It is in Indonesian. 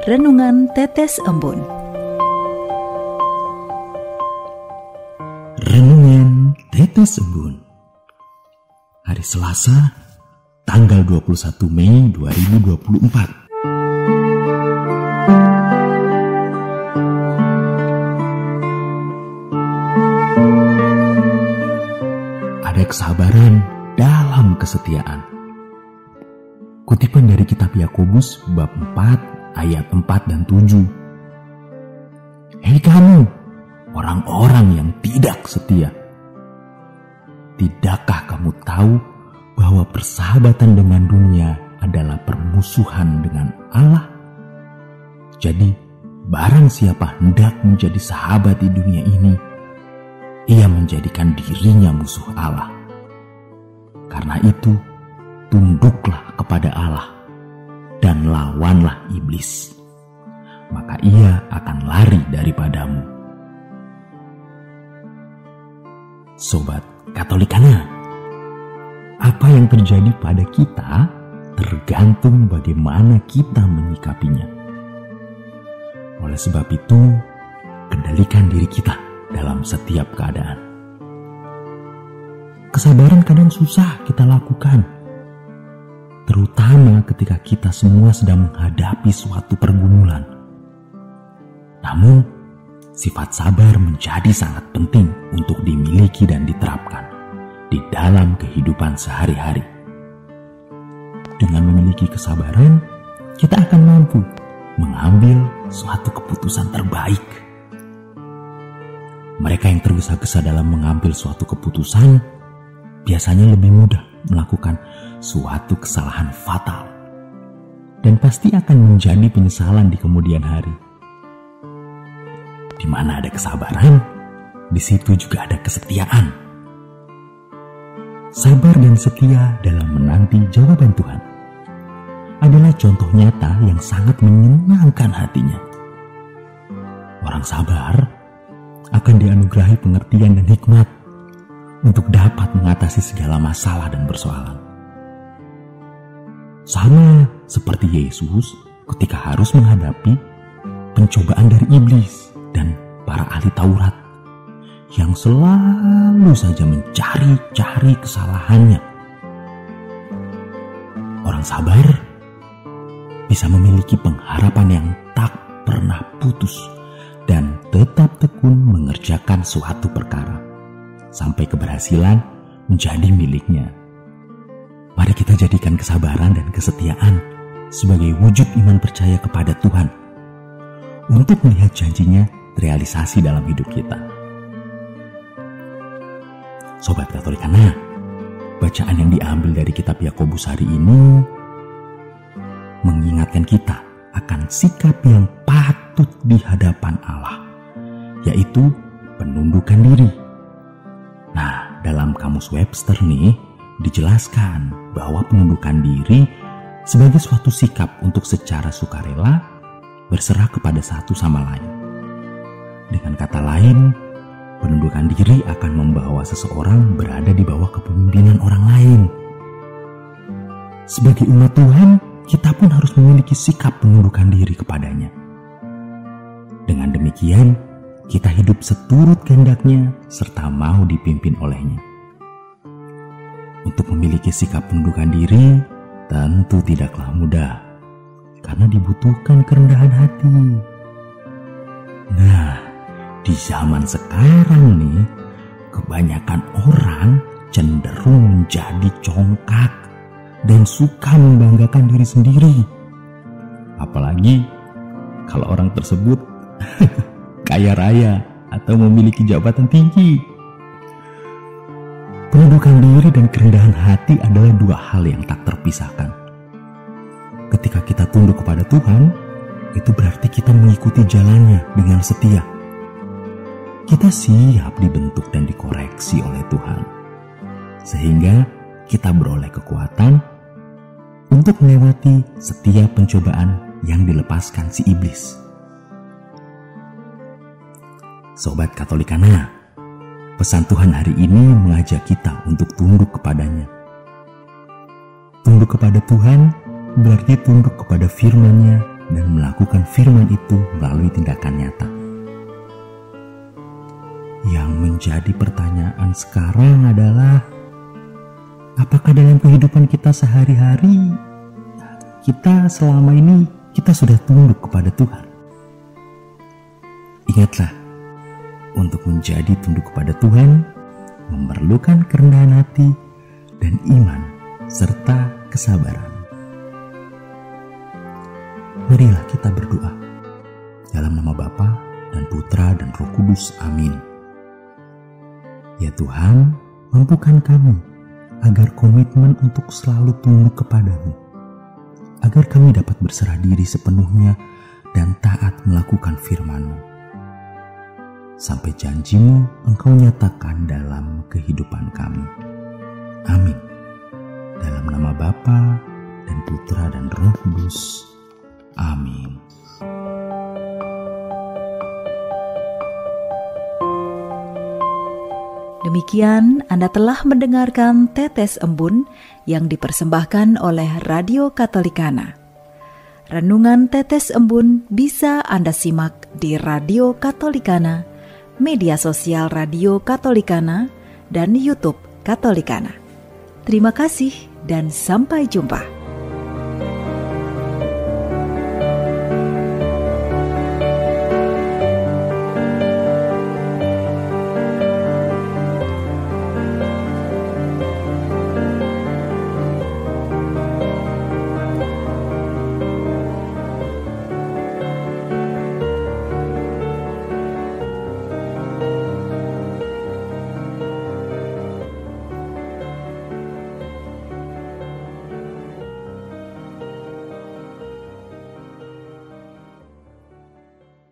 Renungan Tetes Embun. Renungan Tetes Embun. Hari Selasa, tanggal 21 Mei 2024. Ada kesabaran dalam kesetiaan. Kutipan dari kitab Yakobus bab 4 ayat 4 dan 7. Hei kamu, orang-orang yang tidak setia. Tidakkah kamu tahu bahwa persahabatan dengan dunia adalah permusuhan dengan Allah? Jadi, barang siapa hendak menjadi sahabat di dunia ini, ia menjadikan dirinya musuh Allah. Karena itu, tunduklah kepada Allah dan lawanlah iblis, maka ia akan lari daripadamu. Sobat Katolikana, apa yang terjadi pada kita tergantung bagaimana kita menyikapinya. Oleh sebab itu, kendalikan diri kita dalam setiap keadaan. Kesabaran kadang susah kita lakukan, terutama ketika kita semua sedang menghadapi suatu pergumulan. Namun, sifat sabar menjadi sangat penting untuk dimiliki dan diterapkan di dalam kehidupan sehari-hari. Dengan memiliki kesabaran, kita akan mampu mengambil suatu keputusan terbaik. Mereka yang tergesa-gesa dalam mengambil suatu keputusan biasanya lebih mudah melakukan suatu kesalahan fatal dan pasti akan menjadi penyesalan di kemudian hari. Di mana ada kesabaran, di situ juga ada kesetiaan. Sabar dan setia dalam menanti jawaban Tuhan adalah contoh nyata yang sangat menyenangkan hatinya. Orang sabar akan dianugerahi pengertian dan hikmat untuk dapat mengatasi segala masalah dan persoalan. Sama seperti Yesus ketika harus menghadapi pencobaan dari iblis dan para ahli Taurat yang selalu saja mencari-cari kesalahannya. Orang sabar bisa memiliki pengharapan yang tak pernah putus dan tetap tekun mengerjakan suatu perkara sampai keberhasilan menjadi miliknya. Mari kita jadikan kesabaran dan kesetiaan sebagai wujud iman percaya kepada Tuhan untuk melihat janjinya terrealisasi dalam hidup kita. Sobat Katolikana, bacaan yang diambil dari kitab Yakobus hari ini mengingatkan kita akan sikap yang patut di hadapan Allah, yaitu penundukan diri. Nah, dalam Kamus Webster nih dijelaskan bahwa penundukan diri sebagai suatu sikap untuk secara sukarela berserah kepada satu sama lain. Dengan kata lain, penundukan diri akan membawa seseorang berada di bawah kepemimpinan orang lain. Sebagai umat Tuhan, kita pun harus memiliki sikap penundukan diri kepadanya. Dengan demikian, kita hidup seturut kehendaknya serta mau dipimpin olehnya. Untuk memiliki sikap penundukan diri tentu tidaklah mudah, karena dibutuhkan kerendahan hati. Nah, di zaman sekarang nih, kebanyakan orang cenderung menjadi congkak dan suka membanggakan diri sendiri. Apalagi kalau orang tersebut kaya raya atau memiliki jabatan tinggi. Penundukan diri dan kerendahan hati adalah dua hal yang tak terpisahkan. Ketika kita tunduk kepada Tuhan, itu berarti kita mengikuti jalannya dengan setia. Kita siap dibentuk dan dikoreksi oleh Tuhan, sehingga kita beroleh kekuatan untuk melewati setiap pencobaan yang dilepaskan si iblis. Sobat Katolikana, pesan Tuhan hari ini mengajak kita untuk tunduk kepadanya. Tunduk kepada Tuhan berarti tunduk kepada firman-Nya dan melakukan firman itu melalui tindakan nyata. Yang menjadi pertanyaan sekarang adalah, apakah dalam kehidupan kita sehari-hari, kita selama ini kita sudah tunduk kepada Tuhan? Ingatlah, untuk menjadi tunduk kepada Tuhan memerlukan kerendahan hati dan iman serta kesabaran. Marilah kita berdoa dalam nama Bapa dan Putra dan Roh Kudus. Amin. Ya Tuhan, mampukan kami agar komitmen untuk selalu tunduk kepadamu, agar kami dapat berserah diri sepenuhnya dan taat melakukan firman-Mu, sampai janji-Mu Engkau nyatakan dalam kehidupan kami. Amin. Dalam nama Bapa dan Putra dan Roh Kudus. Amin. Demikian Anda telah mendengarkan Tetes Embun yang dipersembahkan oleh Radio Katolikana. Renungan Tetes Embun bisa Anda simak di Radio Katolikana, media sosial Radio Katolikana, dan YouTube Katolikana. Terima kasih dan sampai jumpa.